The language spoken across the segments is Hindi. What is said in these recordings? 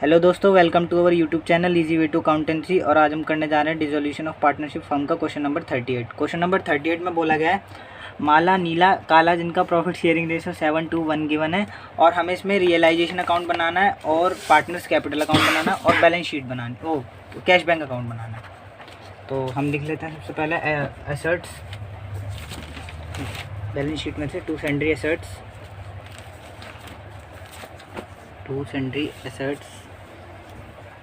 हेलो दोस्तों, welcome to our YouTube channel easy way to accountancy. और आज हम करने जा रहे हैं डिसोल्यूशन ऑफ पार्टनरशिप फर्म का क्वेश्चन नंबर 38। क्वेश्चन नंबर 38 में बोला गया है माला, नीला, काला जिनका प्रॉफिट शेयरिंग रेशो 7:1 गिवन है और हमें इसमें रियलाइजेशन अकाउंट बनाना है और पार्टनर्स कैपिटल अकाउंट बनाना है और बैलेंस शीट बनानी कैश बैंक अकाउंट बनाना है। तो हम लिख लेते हैं सबसे पहले एसेट्स। बैलेंस शीट में से टू सेंड्री एसेट्स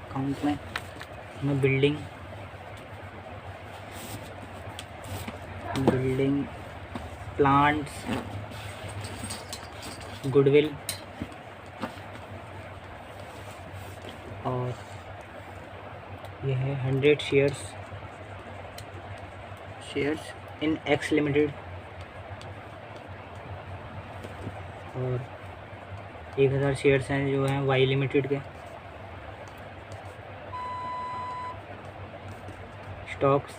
अकाउंट में हमें बिल्डिंग प्लांट्स, गुडविल और यह है 100 शेयर्स इन एक्स लिमिटेड और 1000 शेयर्स हैं जो हैं वाई लिमिटेड के। स्टॉक्स,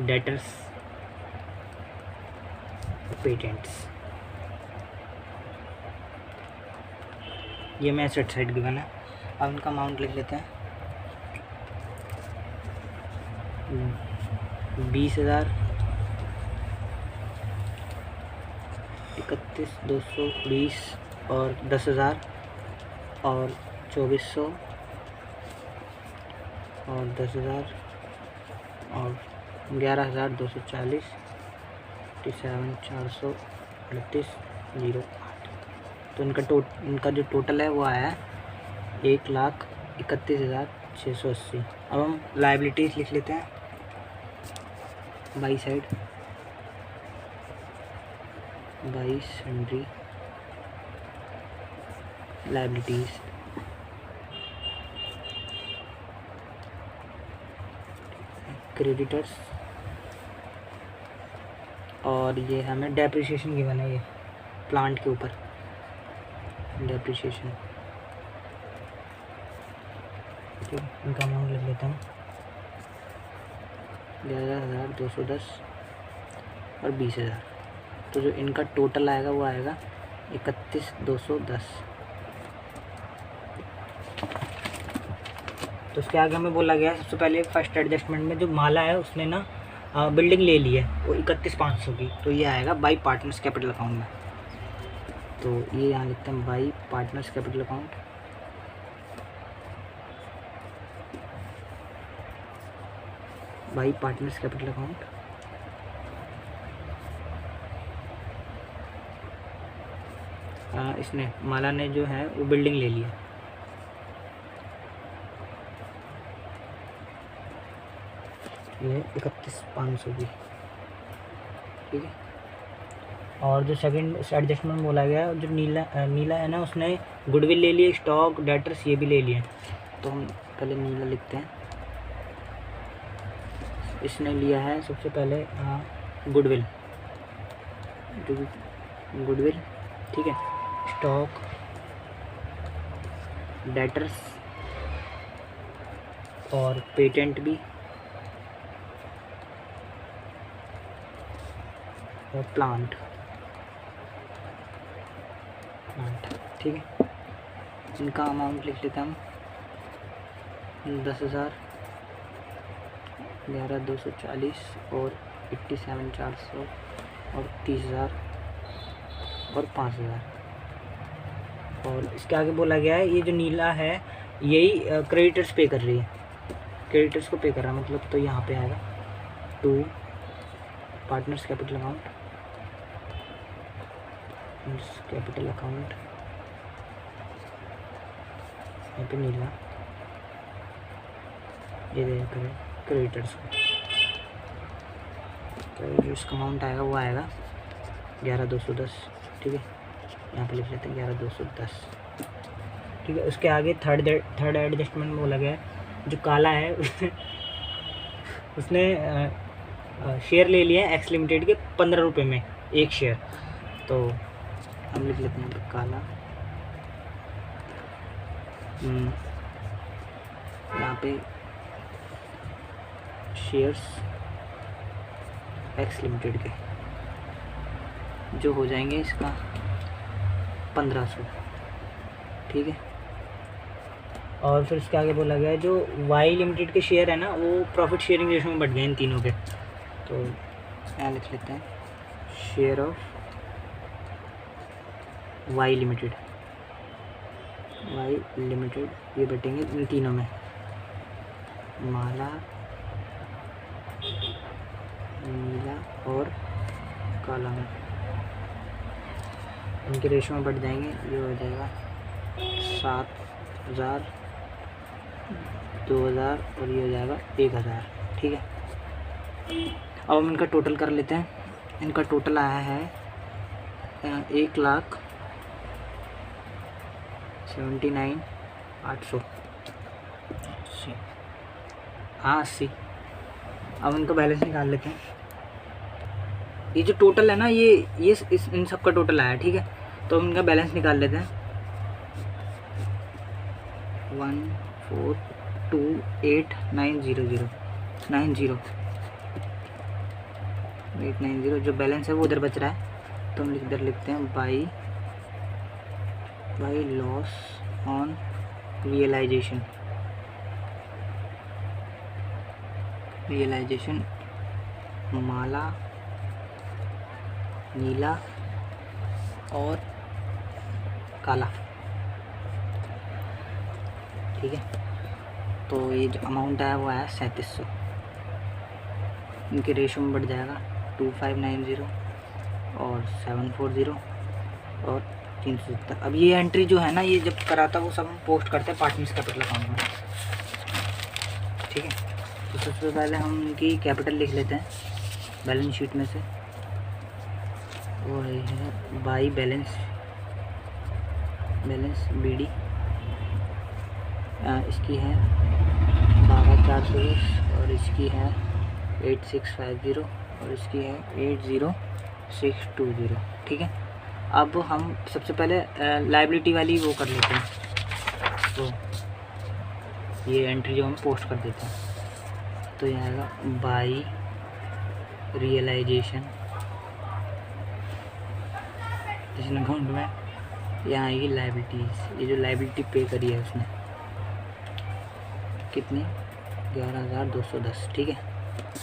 डेटर्स, पेटेंट्स, ये मैं एसेट साइड गिवन है। अब उनका अमाउंट लिख लेते हैं। 20,000, 31,220 और 10,000 और 2,400 और 10,000 और 11,240, 87,438.08। तो इनका जो टोटल है वो आया है 1,31,680। अब हम लायबिलिटीज़ लिख लेते हैं by side. By sundry liabilities, creditors और ये हमें डेप्रिसिएशन गिवन है, ये प्लांट के ऊपर डेप्रिसिएशन। ठीक है, इनका अमाउंट लिख लेता हूँ 11,210 और 20,000। तो जो इनका टोटल आएगा वो आएगा 31,210। तो उसके आगे हमें बोला गया सबसे पहले फर्स्ट एडजस्टमेंट में जो माला है उसने ना बिल्डिंग ले ली है वो 31,500 की, तो ये आएगा बाई पार्टनर्स कैपिटल अकाउंट में। तो ये यहाँ लिखते हैं by partners capital account. By partners capital account इसने माला ने जो है वो बिल्डिंग ले लिया। ये 31,500 की, ठीक है। और जो सेकंड एडजस्टमेंट बोला गया, जो नीला है ना, उसने गुडविल ले लिए, स्टॉक, डेटर्स ये भी ले लिए। तो हम पहले नीला लिखते हैं। इसने लिया है सबसे पहले गुडविल, ठीक है। स्टॉक, डेटर्स और पेटेंट भी और प्लांट, ठीक है। इनका अमाउंट लिख लेते हैं हम 10,000, 11,240 और 87,400 और 30,000 और 5,000। और इसके आगे बोला गया है ये जो नीला है यही क्रेडिटर्स पे कर रही है, क्रेडिटर्स को पे कर रहा है, मतलब तो यहाँ पे आएगा to partners capital account, capital account, यहाँ पे नीला ये दे क्रेडिटर्स को। तो जो इसका अमाउंट आएगा वो आएगा 11,210, ठीक है। यहाँ पे लिख लेते हैं 11,210, ठीक है। उसके आगे थर्ड एडजस्टमेंट बोला गया है, जो काला है उसने शेयर ले लिए हैं एक्स लिमिटेड के 15 रुपये में एक शेयर। तो हम लिख लेते हैं काला, यहाँ पे शेयर्स एक्स लिमिटेड के जो हो जाएंगे इसका 1500, ठीक है। और फिर उसके आगे बोला गया है जो वाई लिमिटेड के शेयर है ना वो प्रॉफिट शेयरिंग रेशो में बढ़ गए इन तीनों के। तो यहाँ लिख लेते हैं शेयर ऑफ वाई लिमिटेड ये बटेंगे इन तीनों में, माला, नीला और काला में। इनके रेशो में बढ़ जाएंगे, ये हो जाएगा 7,000, 2,000 और ये हो जाएगा 1,000। ठीक है। अब हम इनका टोटल कर लेते हैं। इनका टोटल आया है 1,79,800। हाँ 80। अब इनका बैलेंस निकाल लेते हैं। ये जो टोटल है ना ये इन सब का टोटल आया। ठीक है। तो हम इनका बैलेंस निकाल लेते हैं। 1,428,900 जो बैलेंस है वो उधर बच रहा है, तो हम इधर लिखते हैं बाई लॉस ऑन रियलाइजेशन माला, नीला और काला। ठीक है। तो ये जो अमाउंट आया वो आया 3700। इनके रेशो में बढ़ जाएगा 2590 और 740 और 370। अब ये एंट्री जो है ना ये जब कराता वो सब हम पोस्ट करते हैं पार्टनर्स कैपिटल अकाउंट में। ठीक है। तो सबसे पहले हम इनकी कैपिटल लिख लेते हैं बैलेंस शीट में से। वो है बाई बैलेंस BD, इसकी है 12,420 और इसकी है 8650 और इसकी है 80,620। ठीक है। अब हम सबसे पहले लायबिलिटी वाली वो कर लेते हैं, तो ये एंट्री जो हम पोस्ट कर देते हैं। तो ये आएगा बाई रियलाइजेशन जिसने अकाउंट में, यहाँ आएगी लायबिलिटीज़। ये जो लायबिलिटी पे करी है उसने कितनी 11,210। ठीक है।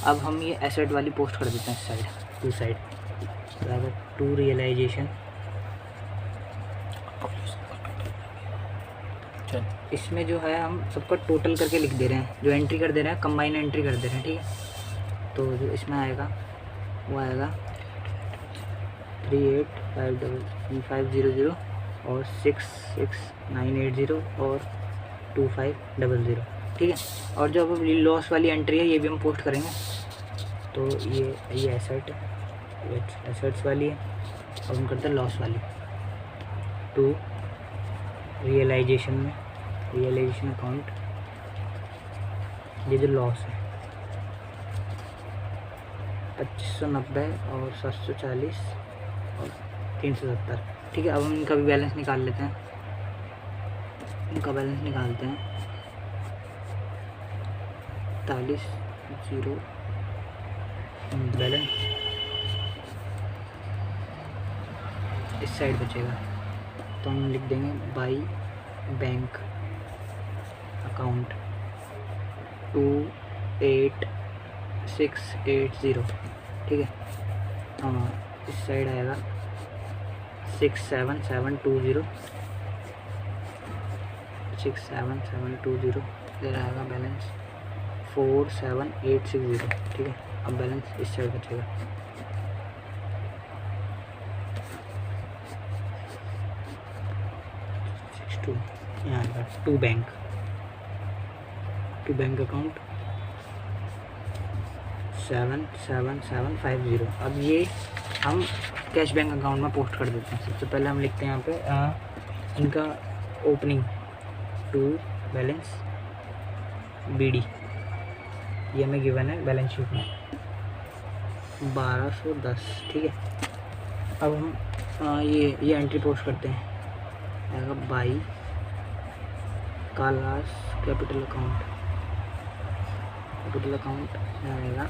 अब हम ये एसेट वाली पोस्ट कर देते हैं इस साइड, टू साइड। तो अगर टू रियलाइजेशन, इसमें जो है हम सबका टोटल करके लिख दे रहे हैं, जो एंट्री कर दे रहे हैं कंबाइन एंट्री कर दे रहे हैं। ठीक है। तो जो इसमें आएगा वो आएगा 38,500 और 66,980 और 2500। ठीक है। और जो अब लॉस वाली एंट्री है ये भी हम पोस्ट करेंगे। तो ये एसेट्स वाली है और हम करते हैं लॉस वाली। टू रियलाइजेशन अकाउंट, ये जो लॉस है 2590 और 740 और 370। ठीक है। अब हम इनका भी बैलेंस निकाल लेते हैं। इनका बैलेंस निकालते हैं 41,0 बैलेंस इस साइड बचेगा। तो हम लिख देंगे बाई बैंक अकाउंट 28,680। ठीक है। हाँ इस साइड आएगा 67720 इधर आएगा बैलेंस 47,860। ठीक है। अब बैलेंस इस साइड बचेगा 62। यहाँ आएगा टू बैंक अकाउंट 77750। अब ये हम कैश बैंक अकाउंट में पोस्ट कर देते हैं। सबसे पहले हम लिखते हैं यहाँ पे इनका ओपनिंग टू बैलेंस BD, ये हमें गिवन है बैलेंस शीट में 1210। ठीक है। अब हम ये एंट्री पोस्ट करते हैं। आएगा बाई कालास कैपिटल अकाउंट आएगा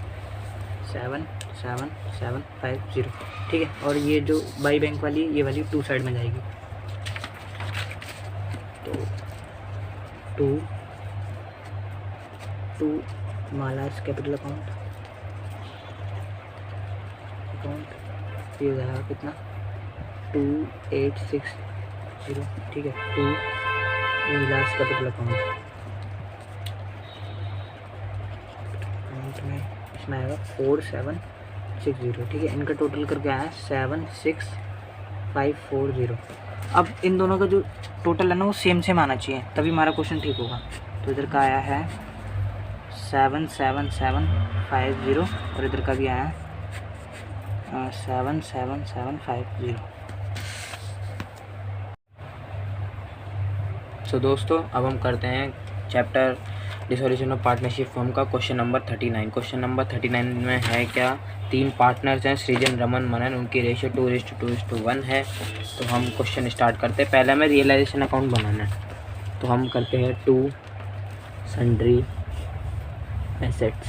77750। ठीक है। और ये जो बाई बैंक वाली ये वाली टू साइड में जाएगी। तो टू मालास कैपिटल अकाउंट ये हो जाएगा कितना 2860, ठीक है। टू नीलास कैपिटल अकाउंट में इसमें आएगा 4760, ठीक है। इनका टोटल करके आया 76540। अब इन दोनों का जो टोटल है ना वो सेम सेम आना चाहिए, तभी हमारा क्वेश्चन ठीक होगा। तो इधर का आया है 77750 और इधर का भी आया है 77750। सो दोस्तों अब हम करते हैं chapter dissolution of partnership form का क्वेश्चन नंबर 39। क्वेश्चन नंबर 39 में है क्या, 3 पार्टनर्स हैं सृजन, रमन, मनन, उनकी रेशियो 2:2:1 है। तो हम क्वेश्चन स्टार्ट करते हैं। पहले हमें रियलाइजेशन अकाउंट बनाना है, तो हम करते हैं 2 सन्ड्री एसेट्स।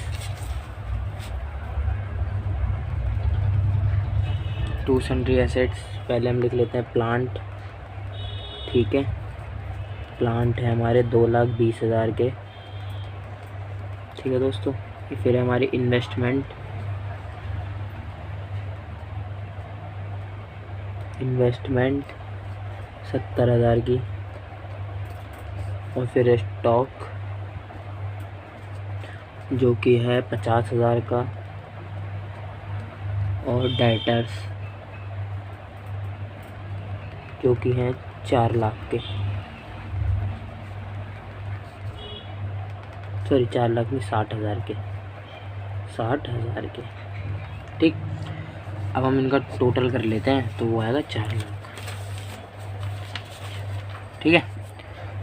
2 सन्ड्री एसेट्स पहले हम लिख लेते हैं प्लांट, ठीक है। प्लांट है हमारे 2,20,000 के, ठीक है दोस्तों। फिर है हमारी इन्वेस्टमेंट 70,000 की, और फिर स्टॉक जो कि है 50,000 का, और डेटर्स जो कि हैं 4 लाख के, सॉरी 4 लाख में 60,000 के, 60,000 के, ठीक। अब हम इनका टोटल कर लेते हैं तो वो आएगा 4 लाख, ठीक है।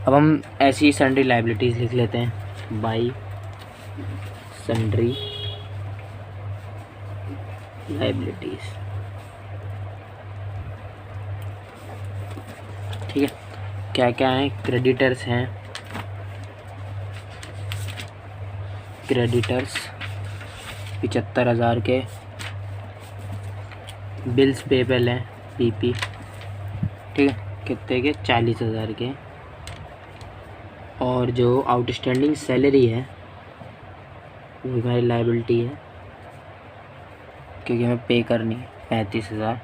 अब हम ऐसी सन्ड्री लायबिलिटीज़ लिख लेते हैं, बाई सन्ड्री लायबिलिटीज़, ठीक है। क्या क्या हैं, क्रेडिटर्स हैं, क्रेडिटर्स 75,000 के, बिल्स पेबल हैं पीपी, ठीक है, कितने के 40,000 के, और जो आउटस्टैंडिंग सैलरी है वो हमारी लायबिलिटी है क्योंकि हमें पे करनी है 35,000।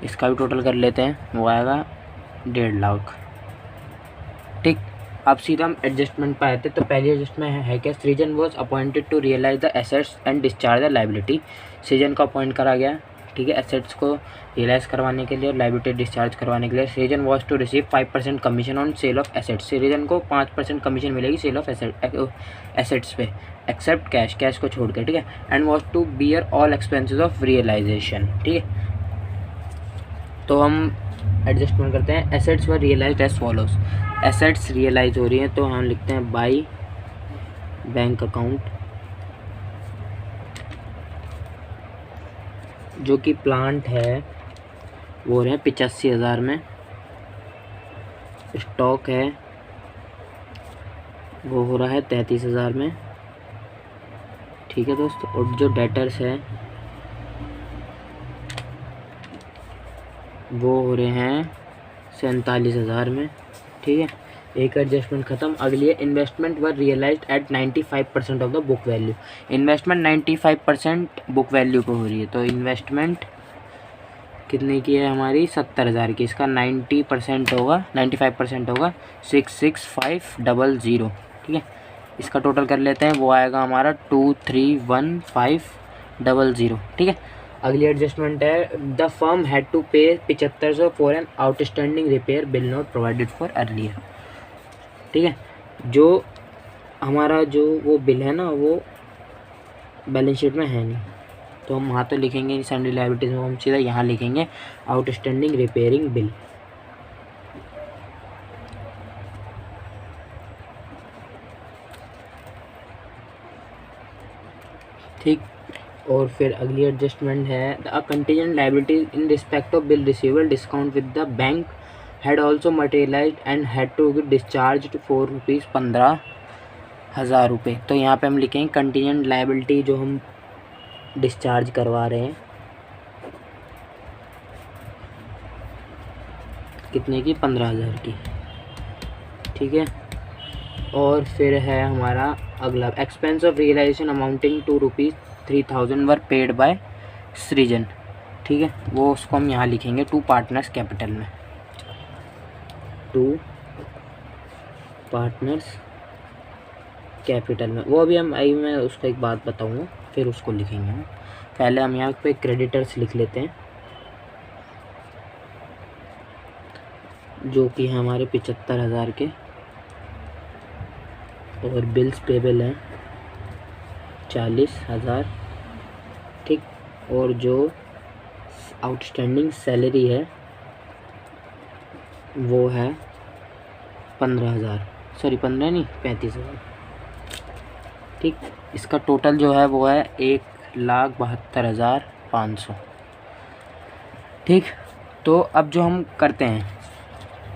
इसका भी टोटल कर लेते हैं, वो आएगा 1.5 लाख, ठीक। अब सीधा हम एडजस्टमेंट पर आते हैं। तो पहली एडजस्टमेंट है क्या, Srijan was appointed to realise the assets and discharge the liability. Srijan को अपॉइंट करा गया, ठीक है, एसेट्स को रियलाइज़ करवाने के लिए और लायबिलिटी डिस्चार्ज करवाने के लिए। Srijan was to receive 5% commission on sale of assets. Srijan को 5% कमीशन मिलेगी सेल ऑफ एसेट्स पे, एक्सेप्ट कैश, कैश को छोड़ कर, ठीक है। And was to bear all expenses of realisation, ठीक है। तो हम एडजस्टमेंट करते हैं। Assets were realised as follows, assets realise हो रही हैं तो हम लिखते हैं बाई बैंक अकाउंट, जो कि प्लांट है वो रहे 85,000 में, स्टॉक है वो हो रहा है 33,000 में, ठीक है दोस्तों। और जो डेटर्स है वो हो रहे हैं 47,000 में, ठीक है। एक एडजस्टमेंट ख़त्म। अगली है investment were realised at 95% of the book value. Investment 95% book value पे हो रही है, तो इन्वेस्टमेंट कितने की है हमारी 70,000 की, इसका 90% होगा, 95% होगा 66,500, ठीक है। इसका टोटल कर लेते हैं, वो आएगा हमारा 23,1500, ठीक है। अगली एडजस्टमेंट है द फर्म हैड टू पे 7500 for an outstanding repair bill not provided for earlier, ठीक है। जो हमारा जो वो बिल है ना वो बैलेंस शीट में है नहीं, तो हम वहाँ तो लिखेंगे नहीं सन्ड्री लायबिलिटीज़ में, हम सीधा यहाँ लिखेंगे आउटस्टैंडिंग रिपेयरिंग बिल, ठीक। और फिर अगली एडजस्टमेंट है the contingent liabilities in respect of bill receivable discount with the bank had also materialised and had to be discharged for ₹15,000। तो यहाँ पे हम लिखेंगे कंटीजेंट लायबिलिटी जो हम डिस्चार्ज करवा रहे हैं कितने की, 15,000 की, ठीक है। और फिर है हमारा अगला, expense of realisation amounting to ₹3,000 were paid by Srijan, ठीक है। वो उसको हम यहाँ लिखेंगे टू पार्टनर्स कैपिटल में, टू पार्टनर्स कैपिटल में। वो अभी मैं उसको एक बात बताऊँगा, फिर उसको लिखेंगे हम। पहले हम यहाँ पे क्रेडिटर्स लिख लेते हैं, जो कि हमारे 75,000 के, और बिल्स पेबल हैं 40,000, ठीक। और जो आउटस्टैंडिंग सैलरी है वो है 15,000, सॉरी 15 नहीं, 35,000, ठीक। इसका टोटल जो है वो है 1,72,500, ठीक। तो अब जो हम करते हैं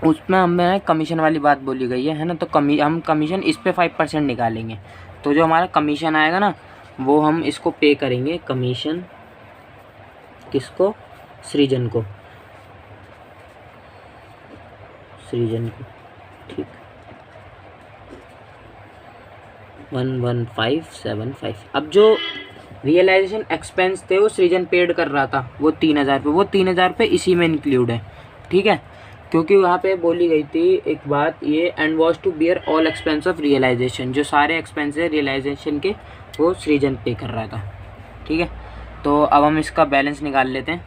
उसमें हमें कमीशन वाली बात बोली गई है ना, तो हम कमीशन इस पे 5% निकालेंगे। तो जो हमारा कमीशन आएगा ना, वो हम इसको पे करेंगे, कमीशन किसको, सृजन को, ठीक। 11575। अब जो रियलाइजेशन एक्सपेंस थे वो सृजन पेड कर रहा था, वो 3,000 रुपये, वो 3,000 रुपये इसी में इंक्लूड है, ठीक है। क्योंकि वहाँ पे बोली गई थी एक बात ये, and was to bear all expense of realisation, जो सारे एक्सपेंस है रियलाइजेशन के वो सृजन पे कर रहा था, ठीक है। तो अब हम इसका बैलेंस निकाल लेते हैं।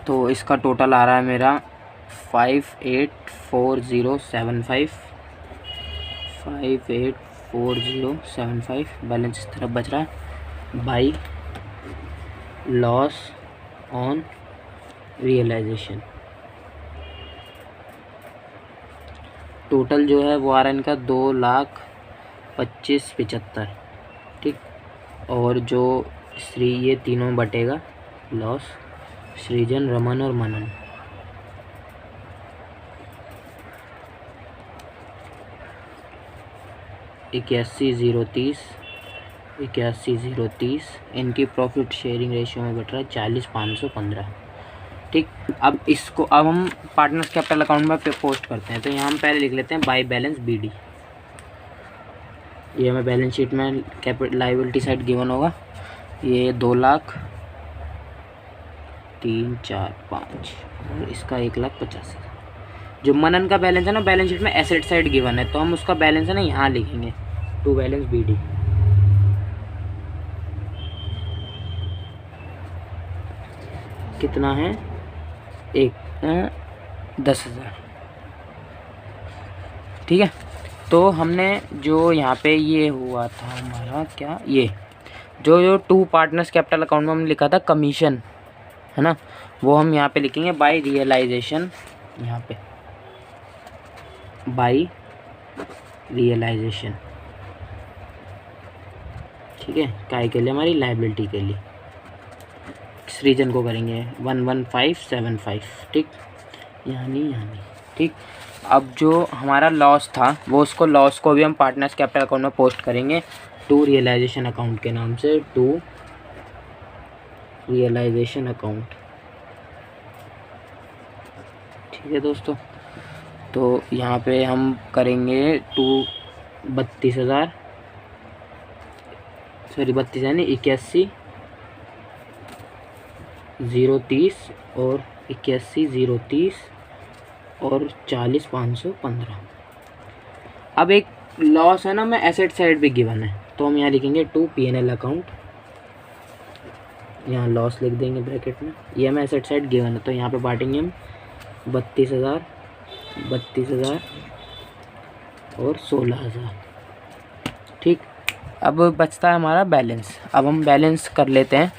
तो इसका टोटल आ रहा है मेरा 584075, बैलेंस इस तरफ बच रहा है, by loss on realisation. Total जो है वो आ रहा है इनका 2,25,75, ठीक। और जो ये तीनों बटेगा लॉस, सृजन, रमन और मनन, इक्यासी 030, इनकी प्रॉफिट शेयरिंग रेशियो में बट रहा है 40,515, ठीक। अब इसको अब हम पार्टनर्स कैपिटल अकाउंट में पोस्ट करते हैं। तो यहाँ हम पहले लिख लेते हैं बाय बैलेंस BD, ये हमें बैलेंस शीट में कैपिटल लायबिलिटी साइड गिवन होगा, ये 2,00,000, 3, 4, 5, और इसका 1,50,000। जो मनन का बैलेंस है ना, बैलेंस शीट में एसेट साइड गिवन है, तो हम उसका बैलेंस है ना यहाँ लिखेंगे, टू बैलेंस BD, कितना है, 10,000, ठीक है। तो हमने जो यहाँ पे ये हुआ था हमारा क्या, ये जो टू पार्टनर्स कैपिटल अकाउंट में हमने लिखा था कमीशन, है ना, वो हम यहाँ पे लिखेंगे बाय रियलाइजेशन, यहाँ पे बाय रियलाइजेशन, ठीक है। काय के लिए, हमारी लायबिलिटी के लिए, सृजन को करेंगे 11575, ठीक, यानी ठीक। अब जो हमारा लॉस था वो उसको लॉस को भी हम पार्टनर्स कैपिटल अकाउंट में पोस्ट करेंगे टू रियलाइजेशन अकाउंट के नाम से, टू रियलाइजेशन अकाउंट, ठीक है दोस्तों। तो यहाँ पे हम करेंगे 32,000, सॉरी 32 यानी 81,030 और 81,030 और 40,515। अब एक लॉस है ना, मैं एसेट साइड भी गिवन है, तो हम यहाँ लिखेंगे टू P&L अकाउंट, यहाँ लॉस लिख देंगे ब्रैकेट में, ये हमें एसेट साइड गिवन है, तो यहाँ पे बांटेंगे हम 32,000 और 16,000, ठीक। अब बचता है हमारा बैलेंस, अब हम बैलेंस कर लेते हैं।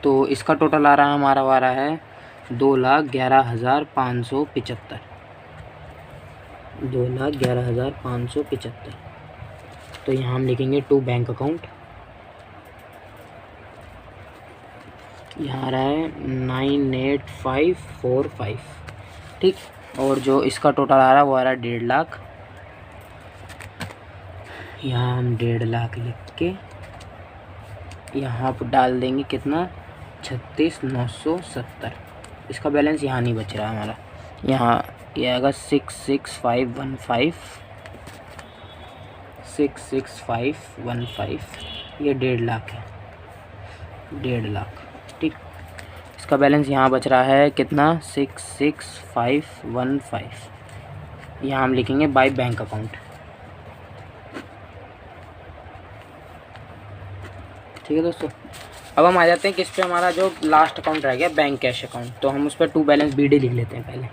तो इसका टोटल आ रहा है हमारा, आ रहा है 2,11,575, 2,11,575। तो यहाँ हम लिखेंगे टू बैंक अकाउंट, यहाँ आ रहा है 98,545, ठीक। और जो इसका टोटल आ रहा है वो आ रहा है 1.5 लाख। यहाँ हम 1.5 लाख लिख के यहाँ पर डाल देंगे कितना, 36,970। इसका बैलेंस यहाँ नहीं बच रहा हमारा, यहाँ ये आएगा 66515, 66515, ये 1.5 लाख है, 1.5 लाख। ठीक, इसका बैलेंस यहाँ बच रहा है कितना, 66515। यहाँ हम लिखेंगे बाय बैंक अकाउंट। ठीक है दोस्तों, अब हम आ जाते हैं किस पे, हमारा जो लास्ट अकाउंट रह गया बैंक कैश अकाउंट, तो हम उस पर टू बैलेंस BD लिख लेते हैं पहले,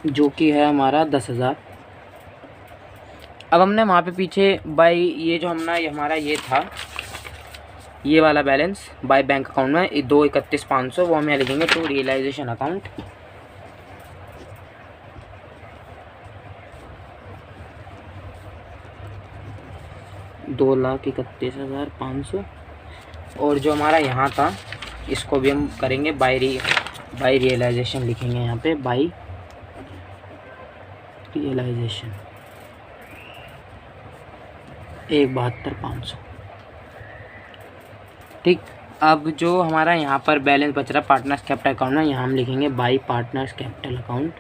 जो कि है हमारा 10,000। अब हमने वहाँ पे पीछे बाय ये जो ये हमारा ये था, ये वाला बैलेंस बाय बैंक अकाउंट में 231,500, वो हमें लिखेंगे टू रियलाइजेशन अकाउंट। दो 2,31,500। और जो हमारा यहाँ था इसको भी हम करेंगे बाय रियलाइजेशन, लिखेंगे यहाँ पे बाय रियलाइजेशन 1,72,500। ठीक, अब जो हमारा यहाँ पर बैलेंस बच रहा है पार्टनर्स कैपिटल अकाउंट में, यहाँ हम लिखेंगे बाय पार्टनर्स कैपिटल अकाउंट।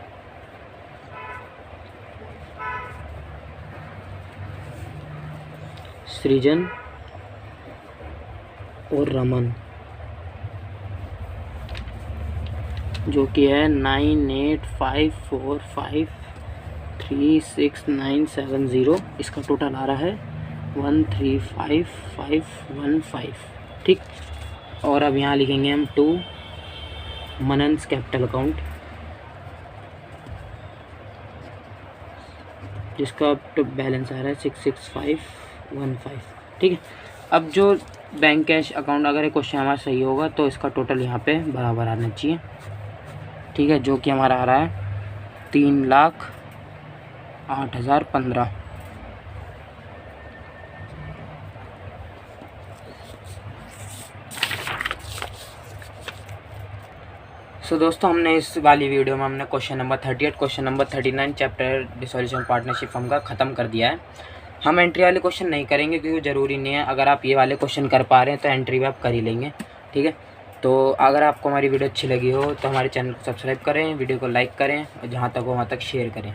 सृजन और रमन, जो कि है 9854536970। इसका टोटल आ रहा है 135,515। ठीक, और अब यहाँ लिखेंगे हम टू मनन्स कैपिटल अकाउंट, जिसका बैलेंस आ रहा है 66515। ठीक है, अब जो बैंक कैश अकाउंट अगर ये क्वेश्चन हमारा सही होगा तो इसका टोटल यहाँ पे बराबर आना चाहिए। ठीक है, जो कि हमारा आ रहा है 3,08,015। सो दोस्तों, हमने इस वाली वीडियो में हमने question number 38, question number 39 chapter dissolution partnership firm का ख़त्म कर दिया है। हम एंट्री वाले क्वेश्चन नहीं करेंगे क्योंकि ज़रूरी नहीं है, अगर आप ये वाले क्वेश्चन कर पा रहे हैं तो एंट्री भी आप कर ही लेंगे। ठीक है, तो अगर आपको हमारी वीडियो अच्छी लगी हो तो हमारे चैनल को सब्सक्राइब करें, वीडियो को लाइक करें और जहाँ तक हो वहाँ तक शेयर करें।